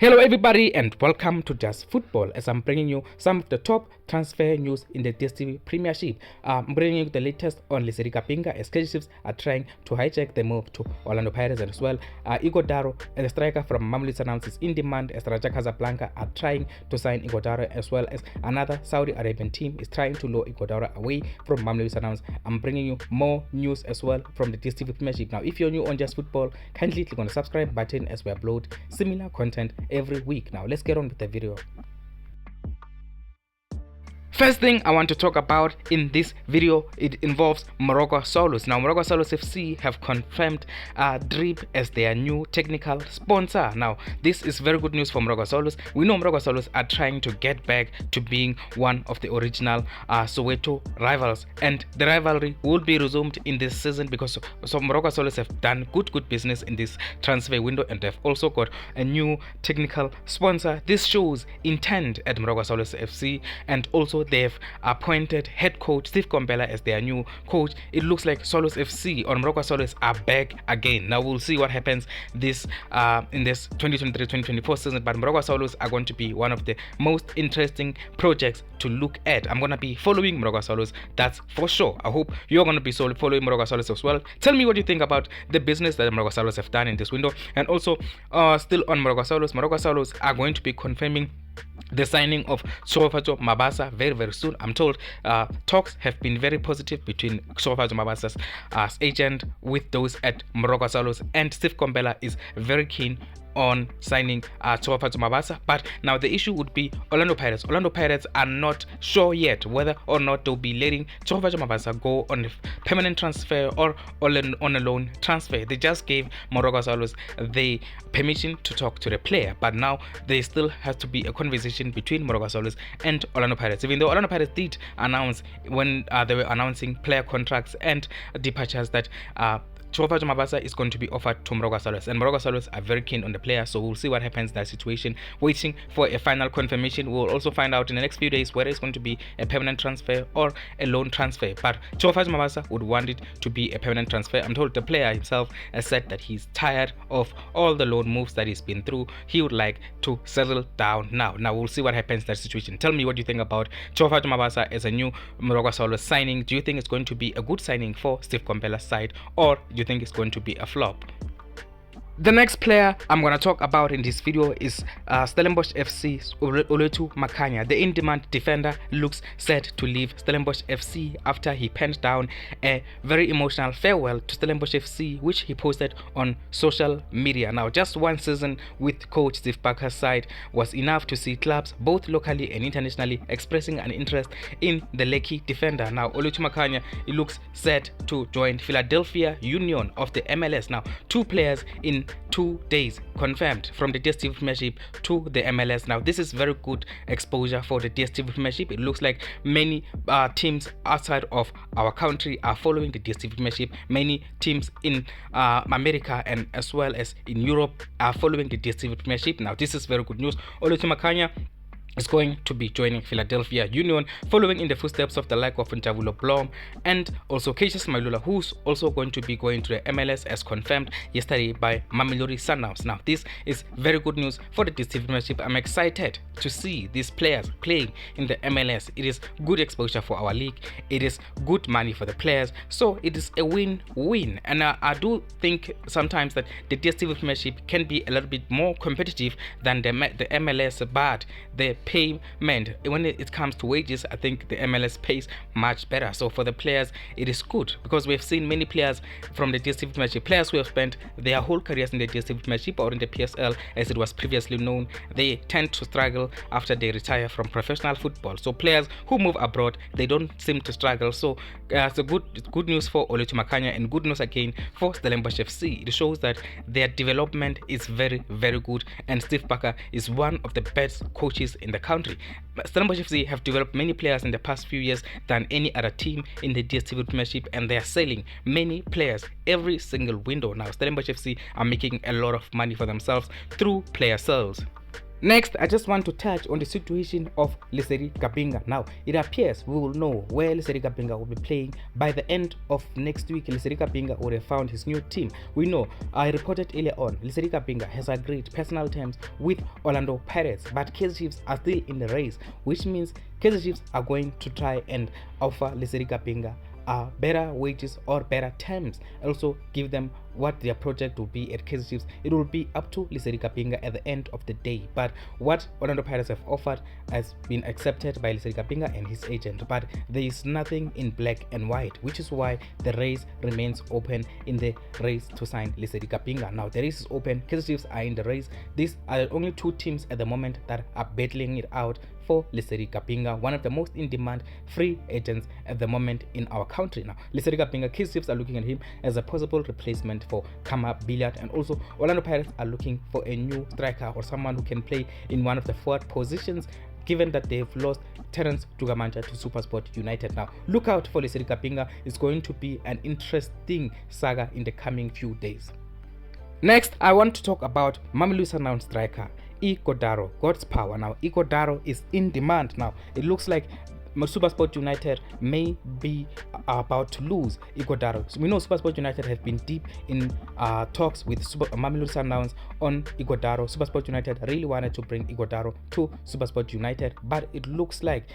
Hello everybody and welcome to Just Football as I'm bringing you some of the top transfer news in the DStv Premiership. I'm bringing you the latest on Lesedi Kapinga as KaizerChiefs are trying to hijack the move to Orlandopirates, and as well Ighodaro, the striker from Mamelodi Sundowns, is in demand as Raja Casablanca are trying to sign Ighodaro, as well as another Saudi Arabian team is trying to lure Ighodaro away from Mamelodi Sundowns. I'm bringing you more news as well from the DStv Premiership. Now if you're new on Just Football, kindly click on the subscribe button as we upload similar content every week. Now let's get on with the video. First thing I want to talk about in this video, it involves Morocco Solos. Now Morocco Solos FC have confirmed Drip as their new technical sponsor. Now this is very good news for Morocco Solos. We know Morocco Solos are trying to get back to being one of the original Soweto rivals, and the rivalry will be resumed in this season because Morocco Solos have done good business in this transfer window, and they've also got a new technical sponsor. This shows intent at Morocco Solos FC, and also they've appointed head coach Steve Komphela as their new coach. It looks like Solos FC or Morocco Solos are back again. Now we'll see what happens this in this 2023-2024 season, but Morocco Solos are going to be one of the most interesting projects to look at. I'm going to be following Morocco Solos, that's for sure. I hope you're going to be following Morocco Solos as well. Tell me what you think about the business that Morocco Solos have done in this window. And also still on Morocco Solos are going to be confirming the signing of Tshegofatso Mabasa very soon. I'm told talks have been very positive between Tshegofatso Mabasa's agent with those at Morocco Solos, and Steve Komphela is very keen on signing Tshegofatso Mabasa. But now the issue would be Orlando Pirates are not sure yet whether or not they'll be letting Tshegofatso Mabasa go on a permanent transfer or on a loan transfer. They just gave Morocco Solos the permission to talk to the player, but now there still has to be a conversation between Morocco Solos and Orlando Pirates, even though Orlando Pirates did announce when they were announcing player contracts and departures that Tshegofatso Mabasa is going to be offered to Morocco Solos, and Morocco Solos are very keen on the player, so we'll see what happens in that situation. Waiting for a final confirmation. We'll also find out in the next few days whether it's going to be a permanent transfer or a loan transfer, but Tshegofatso Mabasa would want it to be a permanent transfer. I'm told the player himself has said that he's tired of all the loan moves that he's been through. He would like to settle down now. We'll see what happens in that situation. Tell me what you think about Tshegofatso Mabasa as a new Morocco Solos signing. Do you think it's going to be a good signing for Steve Komphela's side, or do you think it's going to be a flop? The next player I'm going to talk about in this video is Stellenbosch FC's Oluwatu Makanya. The in-demand defender looks set to leave Stellenbosch FC after he penned down a very emotional farewell to Stellenbosch FC, which he posted on social media. Now, just one season with coach Steve Barker's side was enough to see clubs both locally and internationally expressing an interest in the Lekki defender. Now, Oluwatu Makanya, it looks set to join Philadelphia Union of the MLS. Now, two players in 2 days confirmed from the DStv Premiership to the MLS. Now this is very good exposure for the DStv Premiership. It looks like many teams outside of our country are following the DStv Premiership. Many teams in America and as well as in Europe are following the DStv Premiership. Now this is very good news. Oluwatu Makanya is going to be joining Philadelphia Union, following in the footsteps of the like of Njabulo Blom and also Cassius Mailula, who's also going to be going to the MLS as confirmed yesterday by Mamelodi Sundowns. Now this is very good news for the DStv Premiership. I'm excited to see these players playing in the MLS. It is good exposure for our league. It is good money for the players, so it is a win-win. And I do think sometimes that the DStv Premiership can be a little bit more competitive than the MLS, but the payment, when it comes to wages, I think the MLS pays much better. So for the players, it is good because we've seen many players from the DStv Premiership, players who have spent their whole careers in the DStv Premiership or in the PSL as it was previously known. They tend to struggle after they retire from professional football. So players who move abroad, they don't seem to struggle. So it's a good news for Oluwatu Makanya and good news again for Stellenbosch FC. It shows that their development is very good, and Steve Barker is one of the best coaches in the country. Stellenbosch FC have developed many players in the past few years than any other team in the DStv Premiership, and they are selling many players every single window. Now Stellenbosch FC are making a lot of money for themselves through player sales. Next, I just want to touch on the situation of Lesedi Kapinga. Now, it appears we will know where Lesedi Kapinga will be playing by the end of next week. Lesedi Kapinga would have found his new team. We know, I reported earlier on, Lesedi Kapinga has agreed personal terms with Orlandopirates, but KaizerChiefs are still in the race, which means KaizerChiefs are going to try and offer Lesedi Kapinga better wages or better terms, also give them what their project will be at KaizerChiefs. It will be up to Lesedi Kapinga at the end of the day, but what Orlandopirates have offered has been accepted by Lesedi Kapinga and his agent, but there is nothing in black and white, which is why the race remains open in the race to sign Lesedi Kapinga. Now the race is open, KaizerChiefs are in the race. These are the only two teams at the moment that are battling it out for Lesedi Kapinga, one of the most in-demand free agents at the moment in our country. Now, Lesedi Kapinga, KaizerChiefs are looking at him as a possible replacement for Kama Billiard, and also Orlandopirates are looking for a new striker or someone who can play in one of the forward positions, given that they've lost Terence Dugamanja to Supersport United. Now, look out for Lesedi Kapinga. It's going to be an interesting saga in the coming few days. Next, I want to talk about Mamelodi Sundowns striker Ighodaro, God's power. Now, Ighodaro is in demand. Now, it looks like Supersport United may be about to lose Ighodaro. So we know Supersport United have been deep in talks with Mamelodi Sundowns on Ighodaro. Supersport United really wanted to bring Ighodaro to Supersport United, but it looks like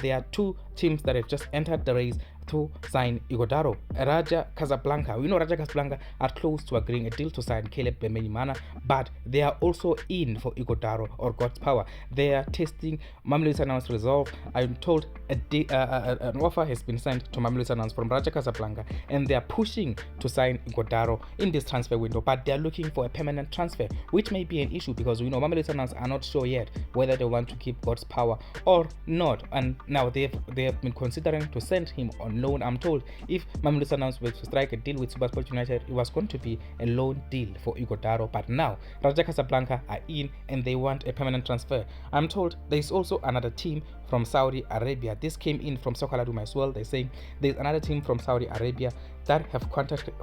there are two teams that have just entered the race to sign Ighodaro. Raja Casablanca, we know Raja Casablanca are close to agreeing a deal to sign Caleb Bemelimana, but they are also in for Ighodaro or God's power. They are testing Mamelodi Sundowns' resolve. I'm told an offer has been sent to Mamelodi Sundowns from Raja Casablanca, and they are pushing to sign Ighodaro in this transfer window, but they are looking for a permanent transfer, which may be an issue because we know Mamelodi Sundowns are not sure yet whether they want to keep God's power or not, and now they have been considering to send him on loan. I'm told if Mamelodi Sundowns were to strike a deal with Supersport United, it was going to be a loan deal for Ighodaro, but now Raja Casablanca are in and they want a permanent transfer. I'm told there is also another team from Saudi Arabia. This came in from Sokaladuma as well. They're saying there's another team from Saudi Arabia that have contacted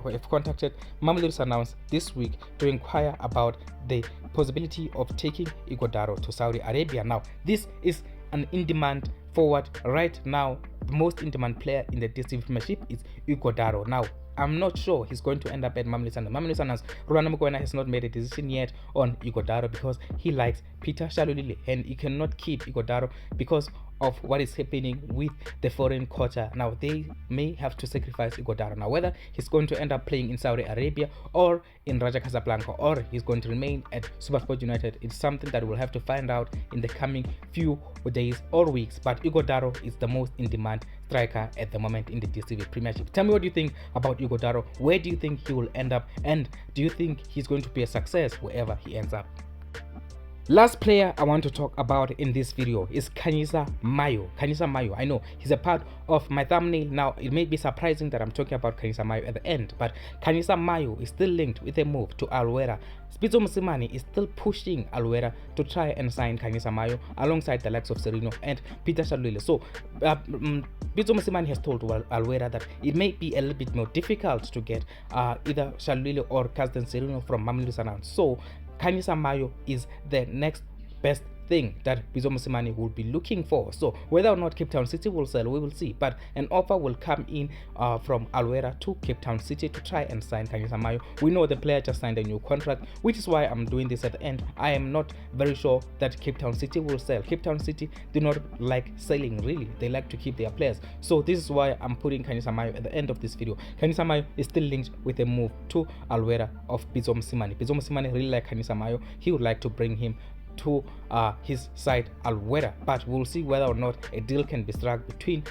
Mamelodi Sundowns this week to inquire about the possibility of taking Ighodaro to Saudi Arabia. Now, this is an in-demand forward right now. The most in-demand player in the DStv Premiership is Ighodaro. Now, I'm not sure he's going to end up at Mamelodi Sundowns. Mamelodi Sundowns, Rolando Mokoena has not made a decision yet on Ighodaro because he likes Peter Shalulile and he cannot keep Ighodaro because of what is happening with the foreign quota. Now they may have to sacrifice Ighodaro. Now whether he's going to end up playing in Saudi Arabia or in Raja Casablanca or he's going to remain at Supersport United, it's something that we'll have to find out in the coming few days or weeks. But Ighodaro is the most in demand striker at the moment in the DStv Premiership. Tell me what you think about Ighodaro. Where do you think he will end up, and do you think he's going to be a success wherever he ends up? Last player I want to talk about in this video is Khanyisa Mayo. Khanyisa Mayo, I know he's a part of my thumbnail. Now it may be surprising that I'm talking about Khanyisa Mayo at the end, but Khanyisa Mayo is still linked with a move to Alwera. Spitzo Mosimane is still pushing Alwera to try and sign Khanyisa Mayo alongside the likes of Serino and Peter Shalulile. So Spitzo Mosimane has told Alwera that it may be a little bit more difficult to get either Shalulile or Carsten Serino from Mamelodi Sundowns. So Khanyisa Mayo is the next best thing that Spitzo Mosimane will be looking for. So whether or not Cape Town City will sell, we will see, but an offer will come in from Alwera to Cape Town City to try and sign Khanyisa Mayo. We know the player just signed a new contract, which is why I'm doing this at the end. I am not very sure that Cape Town City will sell. Cape Town City do not like selling, really. They like to keep their players. So this is why I'm putting Khanyisa Mayo at the end of this video. Khanyisa Mayo is still linked with a move to Alwera of Spitzo Mosimane. Spitzo Mosimane really like Khanyisa Mayo. He would like to bring him to his side Alwera, but we'll see whether or not a deal can be struck between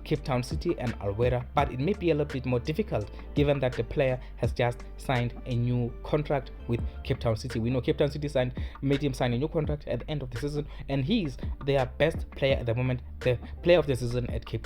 Cape Town City and Alwera. But it may be a little bit more difficult given that the player has just signed a new contract with Cape Town City. We know Cape Town City made him sign a new contract at the end of the season, and he's their best player at the moment, the player of the season at Cape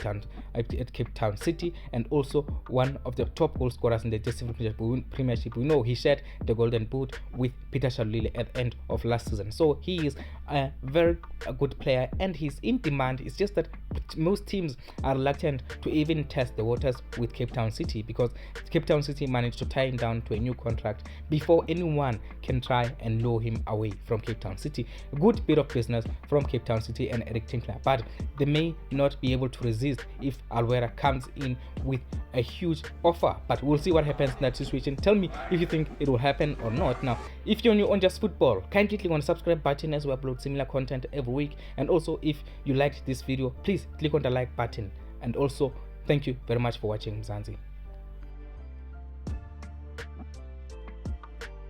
Town City, and also one of the top goal scorers in the DStv Premiership. We know he shared the golden boot with Peter Shalulile at the end of last season. So so he is a very good player and he's in demand. It's just that most teams are reluctant to even test the waters with Cape Town City, because Cape Town City managed to tie him down to a new contract before anyone can try and lure him away from Cape Town City. A good bit of business from Cape Town City and Eric Tinkler, but they may not be able to resist if Alwera comes in with a huge offer. But we'll see what happens in that situation. Tell me if you think it will happen or not. Now, if you're new on Just Football, kindly click on the subscribe button as we upload similar content every week. And also, if you liked this video, please click on the like button. And also, thank you very much for watching, Mzansi.